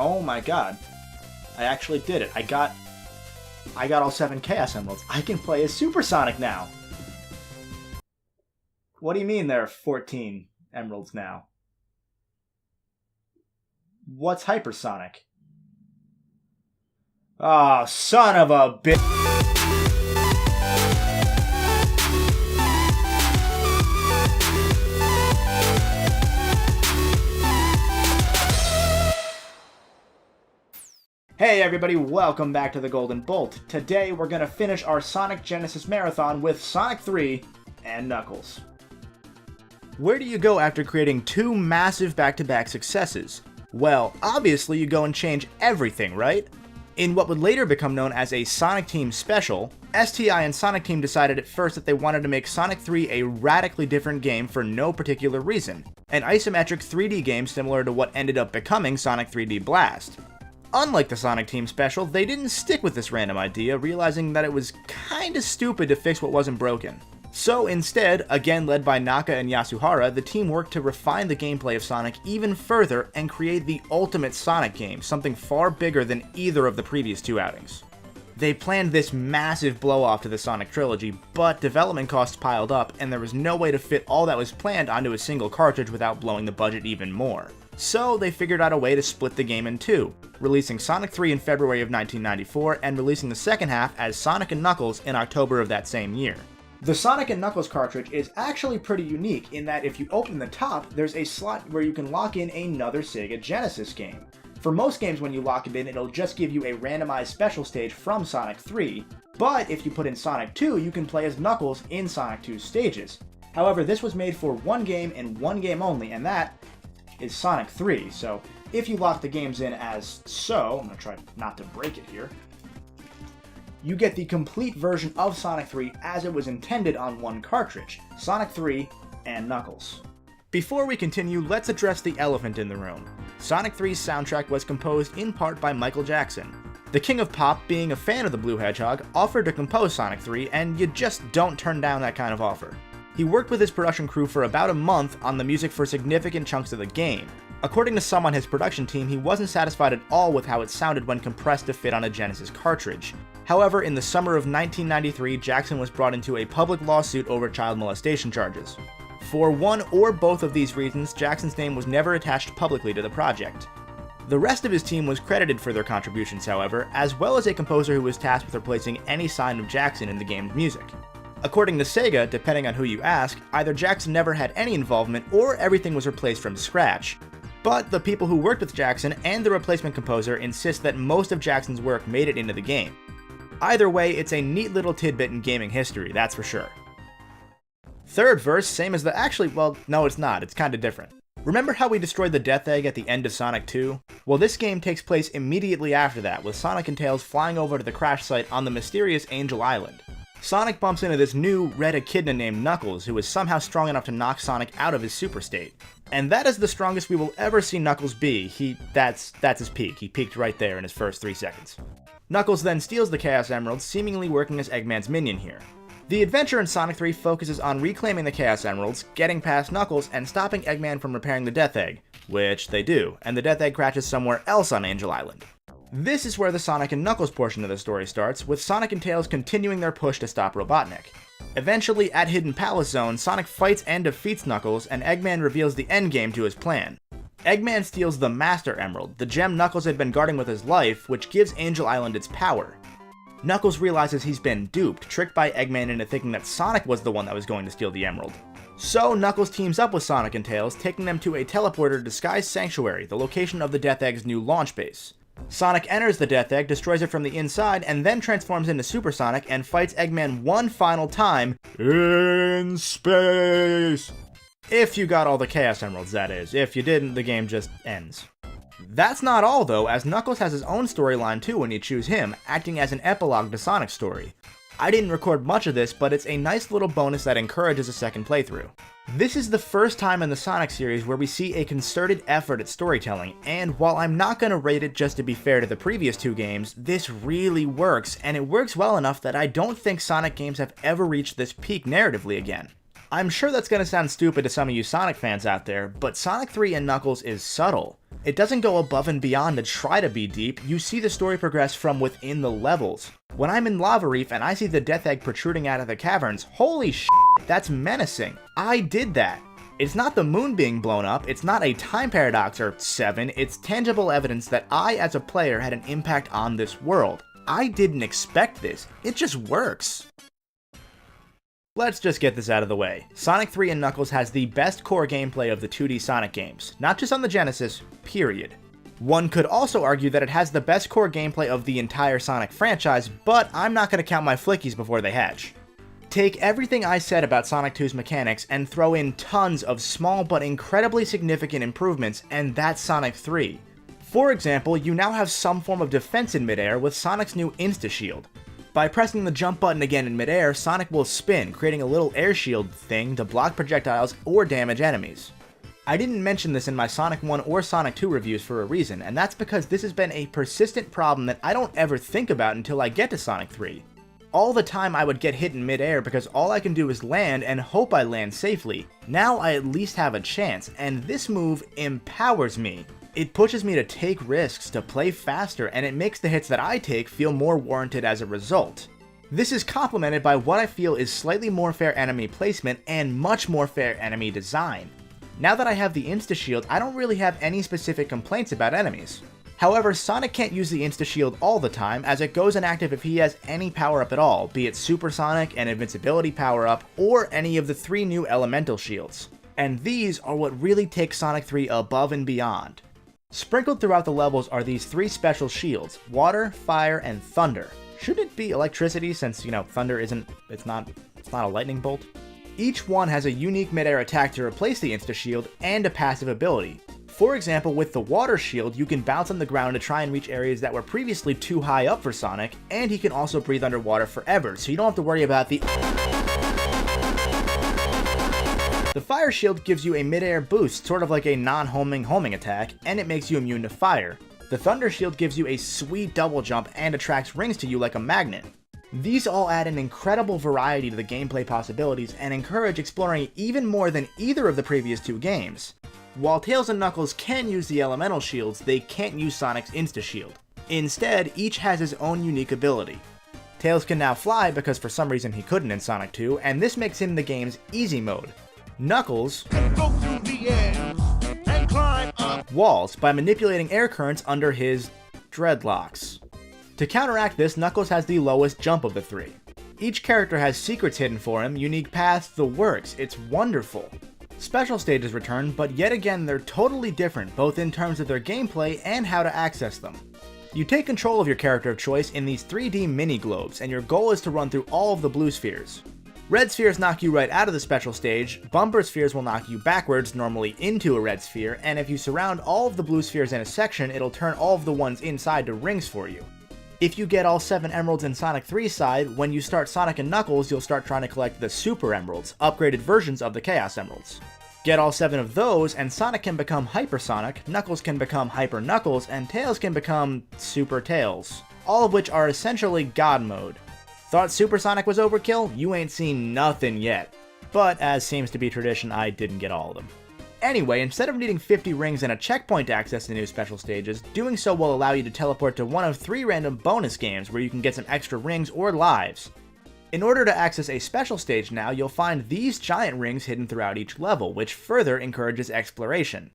Oh my god. I actually did it. I got all 7 Chaos Emeralds. I can play as Super Sonic now. What do you mean there are 14 Emeralds now? What's Hypersonic? Oh, son of a bitch. Hey everybody, welcome back to the Golden Bolt. Today we're gonna finish our Sonic Genesis Marathon with Sonic 3 and Knuckles. Where do you go after creating 2 massive back-to-back successes? Well, obviously you go and change everything, right? In what would later become known as a Sonic Team Special, STI and Sonic Team decided at first that they wanted to make Sonic 3 a radically different game for no particular reason. An isometric 3D game similar to what ended up becoming Sonic 3D Blast. Unlike the Sonic Team Special, they didn't stick with this random idea, realizing that it was kinda stupid to fix what wasn't broken. So instead, again led by Naka and Yasuhara, the team worked to refine the gameplay of Sonic even further and create the ultimate Sonic game, something far bigger than either of the previous 2 outings. They planned this massive blow-off to the Sonic trilogy, but development costs piled up and there was no way to fit all that was planned onto a single cartridge without blowing the budget even more. So they figured out a way to split the game in 2, releasing Sonic 3 in February of 1994 and releasing the second half as Sonic and Knuckles in October of that same year. The Sonic and Knuckles cartridge is actually pretty unique in that if you open the top, there's a slot where you can lock in another Sega Genesis game. For most games when you lock it in, it'll just give you a randomized special stage from Sonic 3, but if you put in Sonic 2, you can play as Knuckles in Sonic 2's stages. However, this was made for one game and one game only, and that is Sonic 3, so if you lock the games in as so, I'm going to try not to break it here, you get the complete version of Sonic 3 as it was intended on one cartridge, Sonic 3 and Knuckles. Before we continue, let's address the elephant in the room. Sonic 3's soundtrack was composed in part by Michael Jackson. The King of Pop, being a fan of the Blue Hedgehog, offered to compose Sonic 3, and you just don't turn down that kind of offer. He worked with his production crew for about a month on the music for significant chunks of the game. According to some on his production team, he wasn't satisfied at all with how it sounded when compressed to fit on a Genesis cartridge. However, in the summer of 1993, Jackson was brought into a public lawsuit over child molestation charges. For one or both of these reasons, Jackson's name was never attached publicly to the project. The rest of his team was credited for their contributions, however, as well as a composer who was tasked with replacing any sign of Jackson in the game's music. According to Sega, depending on who you ask, either Jackson never had any involvement or everything was replaced from scratch. But the people who worked with Jackson and the replacement composer insist that most of Jackson's work made it into the game. Either way, it's a neat little tidbit in gaming history, that's for sure. Third verse, same as well, no it's not, it's kinda different. Remember how we destroyed the Death Egg at the end of Sonic 2? Well, this game takes place immediately after that, with Sonic and Tails flying over to the crash site on the mysterious Angel Island. Sonic bumps into this new red echidna named Knuckles, who is somehow strong enough to knock Sonic out of his super state. And that is the strongest we will ever see Knuckles be. That's his peak. He peaked right there in his first 3 seconds. Knuckles then steals the Chaos Emeralds, seemingly working as Eggman's minion here. The adventure in Sonic 3 focuses on reclaiming the Chaos Emeralds, getting past Knuckles, and stopping Eggman from repairing the Death Egg, which they do, and the Death Egg crashes somewhere else on Angel Island. This is where the Sonic and Knuckles portion of the story starts, with Sonic and Tails continuing their push to stop Robotnik. Eventually, at Hidden Palace Zone, Sonic fights and defeats Knuckles, and Eggman reveals the endgame to his plan. Eggman steals the Master Emerald, the gem Knuckles had been guarding with his life, which gives Angel Island its power. Knuckles realizes he's been duped, tricked by Eggman into thinking that Sonic was the one that was going to steal the emerald. So Knuckles teams up with Sonic and Tails, taking them to a teleporter disguised sanctuary, the location of the Death Egg's new launch base. Sonic enters the Death Egg, destroys it from the inside, and then transforms into Super Sonic and fights Eggman one final time in space. If you got all the Chaos Emeralds, that is. If you didn't, the game just ends. That's not all though, as Knuckles has his own storyline too when you choose him, acting as an epilogue to Sonic's story. I didn't record much of this, but it's a nice little bonus that encourages a second playthrough. This is the first time in the Sonic series where we see a concerted effort at storytelling, and while I'm not going to rate it just to be fair to the previous 2 games, this really works, and it works well enough that I don't think Sonic games have ever reached this peak narratively again. I'm sure that's going to sound stupid to some of you Sonic fans out there, but Sonic 3 and Knuckles is subtle. It doesn't go above and beyond to try to be deep, you see the story progress from within the levels. When I'm in Lava Reef and I see the Death Egg protruding out of the caverns, holy shit, that's menacing. I did that. It's not the moon being blown up, it's not a time paradox or 7, it's tangible evidence that I as a player had an impact on this world. I didn't expect this, it just works. Let's just get this out of the way. Sonic 3 and Knuckles has the best core gameplay of the 2D Sonic games, not just on the Genesis, period. One could also argue that it has the best core gameplay of the entire Sonic franchise, but I'm not going to count my flickies before they hatch. Take everything I said about Sonic 2's mechanics and throw in tons of small but incredibly significant improvements, and that's Sonic 3. For example, you now have some form of defense in midair with Sonic's new Insta-Shield. By pressing the jump button again in midair, Sonic will spin, creating a little air shield thing to block projectiles or damage enemies. I didn't mention this in my Sonic 1 or Sonic 2 reviews for a reason, and that's because this has been a persistent problem that I don't ever think about until I get to Sonic 3. All the time I would get hit in midair because all I can do is land and hope I land safely. Now I at least have a chance, and this move empowers me. It pushes me to take risks, to play faster, and it makes the hits that I take feel more warranted as a result. This is complemented by what I feel is slightly more fair enemy placement and much more fair enemy design. Now that I have the Insta-Shield, I don't really have any specific complaints about enemies. However, Sonic can't use the Insta-Shield all the time, as it goes inactive if he has any power-up at all, be it Super Sonic, an invincibility power-up, or any of the 3 new elemental shields. And these are what really take Sonic 3 above and beyond. Sprinkled throughout the levels are these 3 special shields, water, fire, and thunder. Shouldn't it be electricity since, thunder it's not a lightning bolt? Each one has a unique mid-air attack to replace the Insta-Shield and a passive ability. For example, with the water shield, you can bounce on the ground to try and reach areas that were previously too high up for Sonic, and he can also breathe underwater forever, so you don't have to worry about the fire shield gives you a mid-air boost, sort of like a non-homing attack, and it makes you immune to fire. The thunder shield gives you a sweet double jump and attracts rings to you like a magnet. These all add an incredible variety to the gameplay possibilities and encourage exploring even more than either of the previous 2 games. While Tails and Knuckles can use the elemental shields, they can't use Sonic's Insta-Shield. Instead, each has his own unique ability. Tails can now fly because for some reason he couldn't in Sonic 2, and this makes him the game's easy mode. Knuckles can go through the air and climb up walls by manipulating air currents under his dreadlocks. To counteract this, Knuckles has the lowest jump of the 3. Each character has secrets hidden for him, unique paths, the works. It's wonderful. Special stages return, but yet again they're totally different, both in terms of their gameplay and how to access them. You take control of your character of choice in these 3D mini-globes, and your goal is to run through all of the blue spheres. Red spheres knock you right out of the special stage, bumper spheres will knock you backwards, normally into a red sphere, and if you surround all of the blue spheres in a section, it'll turn all of the ones inside to rings for you. If you get all 7 emeralds in Sonic 3's side, when you start Sonic and Knuckles, you'll start trying to collect the Super Emeralds, upgraded versions of the Chaos Emeralds. Get all 7 of those, and Sonic can become Hyper Sonic, Knuckles can become Hyper Knuckles, and Tails can become Super Tails, all of which are essentially God mode. Thought Super Sonic was overkill? You ain't seen nothing yet. But as seems to be tradition, I didn't get all of them. Anyway, instead of needing 50 rings and a checkpoint to access the new special stages, doing so will allow you to teleport to one of 3 random bonus games where you can get some extra rings or lives. In order to access a special stage now, you'll find these giant rings hidden throughout each level, which further encourages exploration.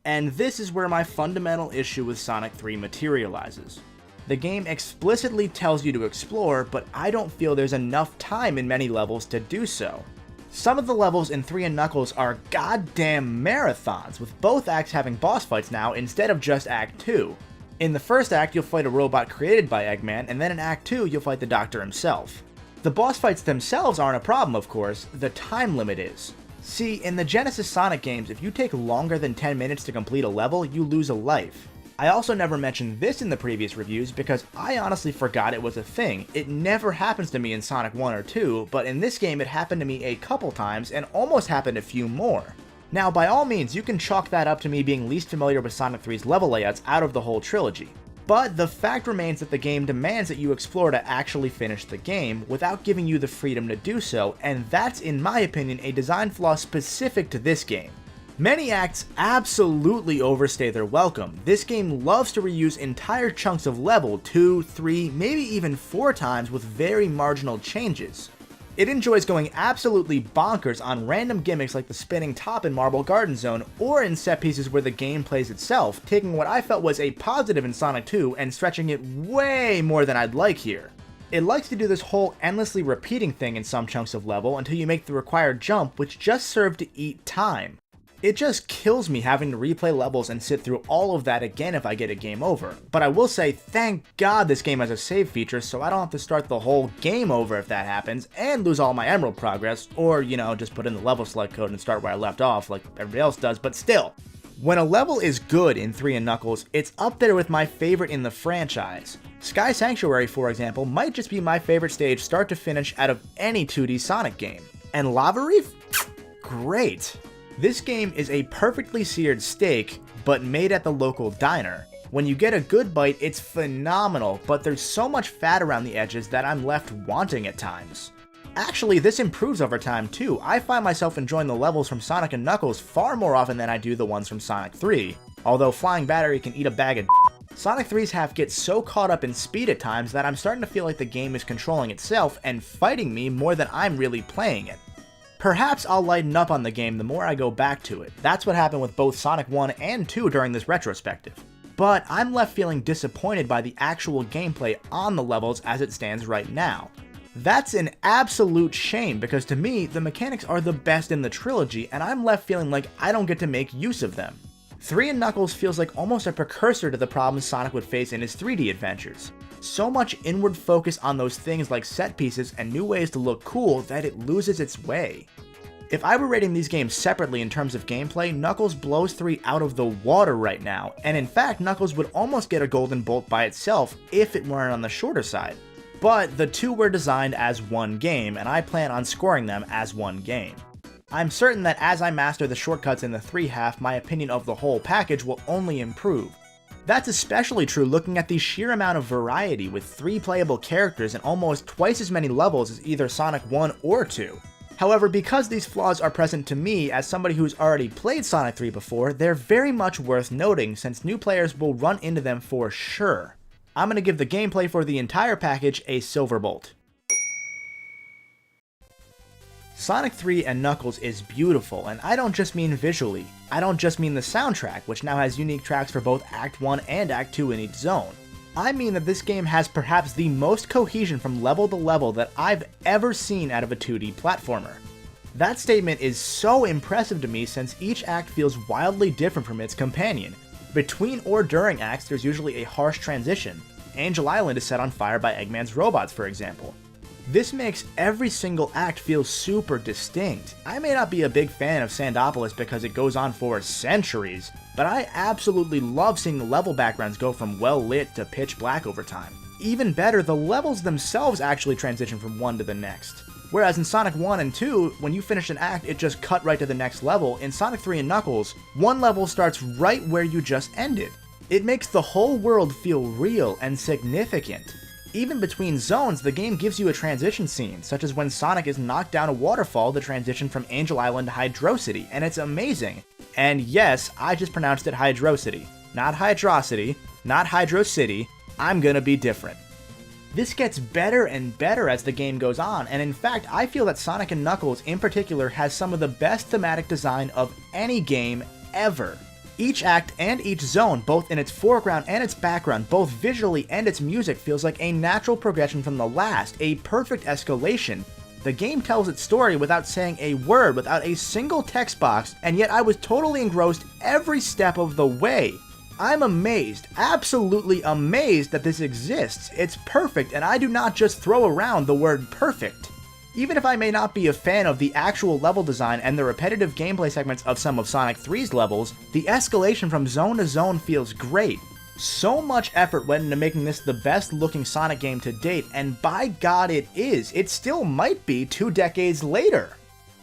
And this is where my fundamental issue with Sonic 3 materializes. The game explicitly tells you to explore, but I don't feel there's enough time in many levels to do so. Some of the levels in 3 and Knuckles are goddamn marathons, with both acts having boss fights now instead of just Act 2. In the first act, you'll fight a robot created by Eggman, and then in Act 2, you'll fight the Doctor himself. The boss fights themselves aren't a problem, of course, the time limit is. See, in the Genesis Sonic games, if you take longer than 10 minutes to complete a level, you lose a life. I also never mentioned this in the previous reviews because I honestly forgot it was a thing. It never happens to me in Sonic 1 or 2, but in this game it happened to me a couple times and almost happened a few more. Now by all means you can chalk that up to me being least familiar with Sonic 3's level layouts out of the whole trilogy. But the fact remains that the game demands that you explore to actually finish the game without giving you the freedom to do so, and that's in my opinion a design flaw specific to this game. Many acts absolutely overstay their welcome. This game loves to reuse entire chunks of level 2, 3, maybe even 4 times with very marginal changes. It enjoys going absolutely bonkers on random gimmicks like the spinning top in Marble Garden Zone, or in set pieces where the game plays itself, taking what I felt was a positive in Sonic 2 and stretching it way more than I'd like here. It likes to do this whole endlessly repeating thing in some chunks of level until you make the required jump, which just served to eat time. It just kills me having to replay levels and sit through all of that again if I get a game over. But I will say, thank God this game has a save feature so I don't have to start the whole game over if that happens, and lose all my Emerald progress, or, you know, just put in the level select code and start where I left off like everybody else does, but still. When a level is good in 3 and Knuckles, it's up there with my favorite in the franchise. Sky Sanctuary, for example, might just be my favorite stage start to finish out of any 2D Sonic game. And Lava Reef? Great! This game is a perfectly seared steak, but made at the local diner. When you get a good bite, it's phenomenal, but there's so much fat around the edges that I'm left wanting at times. Actually, this improves over time too. I find myself enjoying the levels from Sonic and Knuckles far more often than I do the ones from Sonic 3, although Flying Battery can eat a bag of Sonic 3's half gets so caught up in speed at times that I'm starting to feel like the game is controlling itself and fighting me more than I'm really playing it. Perhaps I'll lighten up on the game the more I go back to it. That's what happened with both Sonic 1 and 2 during this retrospective. But I'm left feeling disappointed by the actual gameplay on the levels as it stands right now. That's an absolute shame because to me, the mechanics are the best in the trilogy and I'm left feeling like I don't get to make use of them. 3 and Knuckles feels like almost a precursor to the problems Sonic would face in his 3D adventures. So much inward focus on those things like set pieces and new ways to look cool that it loses its way. If I were rating these games separately in terms of gameplay, Knuckles blows 3 out of the water right now, and in fact Knuckles would almost get a Golden Bolt by itself if it weren't on the shorter side. But the two were designed as one game, and I plan on scoring them as one game. I'm certain that as I master the shortcuts in the 3 half, my opinion of the whole package will only improve. That's especially true looking at the sheer amount of variety with 3 playable characters and almost twice as many levels as either Sonic 1 or 2. However, because these flaws are present to me as somebody who's already played Sonic 3 before, they're very much worth noting since new players will run into them for sure. I'm going to give the gameplay for the entire package a silver bolt. Sonic 3 and Knuckles is beautiful, and I don't just mean visually. I don't just mean the soundtrack, which now has unique tracks for both Act 1 and Act 2 in each zone. I mean that this game has perhaps the most cohesion from level to level that I've ever seen out of a 2D platformer. That statement is so impressive to me since each act feels wildly different from its companion. Between or during acts, there's usually a harsh transition. Angel Island is set on fire by Eggman's robots, for example. This makes every single act feel super distinct. I may not be a big fan of Sandopolis because it goes on for centuries, but I absolutely love seeing the level backgrounds go from well lit to pitch black over time. Even better, the levels themselves actually transition from one to the next. Whereas in Sonic 1 and 2, when you finish an act, it just cut right to the next level, in Sonic 3 and Knuckles, one level starts right where you just ended. It makes the whole world feel real and significant. Even between zones, the game gives you a transition scene, such as when Sonic is knocked down a waterfall to transition from Angel Island to Hydrocity, and it's amazing. And yes, I just pronounced it Hydrocity. Not Hydrocity, not Hydro City, I'm gonna be different. This gets better and better as the game goes on, and in fact, I feel that Sonic & Knuckles in particular has some of the best thematic design of any game ever. Each act and each zone, both in its foreground and its background, both visually and its music, feels like a natural progression from the last, a perfect escalation. The game tells its story without saying a word, without a single text box, and yet I was totally engrossed every step of the way. I'm amazed, absolutely amazed that this exists. It's perfect, and I do not just throw around the word perfect. Even if I may not be a fan of the actual level design and the repetitive gameplay segments of some of Sonic 3's levels, the escalation from zone to zone feels great. So much effort went into making this the best looking Sonic game to date, and by God it is. It still might be 2 decades later.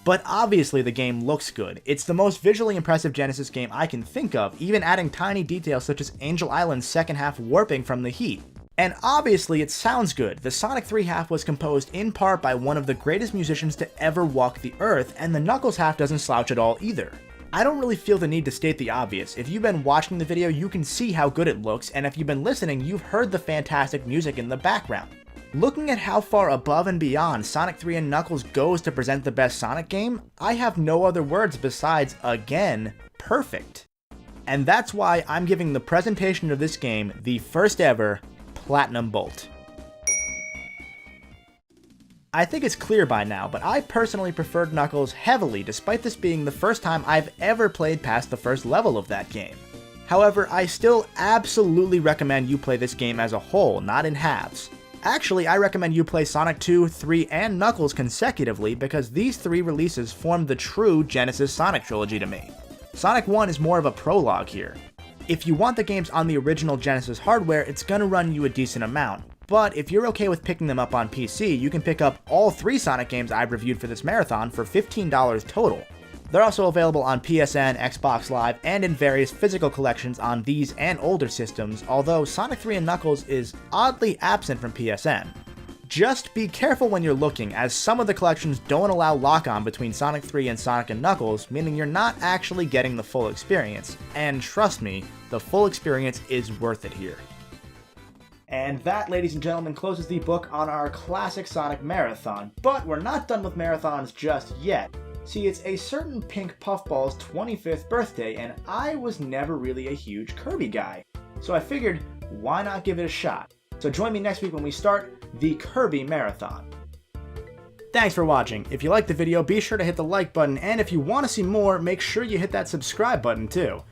But obviously the game looks good. It's the most visually impressive Genesis game I can think of, even adding tiny details such as Angel Island's second half warping from the heat. And obviously it sounds good. The Sonic 3 half was composed in part by one of the greatest musicians to ever walk the earth, and the Knuckles half doesn't slouch at all either. I don't really feel the need to state the obvious. If you've been watching the video, you can see how good it looks, and if you've been listening, you've heard the fantastic music in the background. Looking at how far above and beyond Sonic 3 and Knuckles goes to present the best Sonic game, I have no other words besides, again, perfect. And that's why I'm giving the presentation of this game the first ever Platinum Bolt. I think it's clear by now, but I personally preferred Knuckles heavily despite this being the first time I've ever played past the first level of that game. However, I still absolutely recommend you play this game as a whole, not in halves. Actually, I recommend you play Sonic 2, 3, and Knuckles consecutively because these three releases form the true Genesis Sonic trilogy to me. Sonic 1 is more of a prologue here. If you want the games on the original Genesis hardware, it's gonna run you a decent amount. But if you're okay with picking them up on PC, you can pick up all three Sonic games I've reviewed for this marathon for $15 total. They're also available on PSN, Xbox Live, and in various physical collections on these and older systems, although Sonic 3 and Knuckles is oddly absent from PSN. Just be careful when you're looking, as some of the collections don't allow lock-on between Sonic 3 and Sonic and Knuckles, meaning you're not actually getting the full experience. And trust me, the full experience is worth it here. And that, ladies and gentlemen, closes the book on our classic Sonic Marathon. But we're not done with marathons just yet. See, it's a certain Pink Puffball's 25th birthday, and I was never really a huge Kirby guy. So I figured, why not give it a shot? So join me next week when we start the Kirby Marathon. Thanks for watching. If you liked the video, be sure to hit the like button, and if you want to see more, make sure you hit that subscribe button too.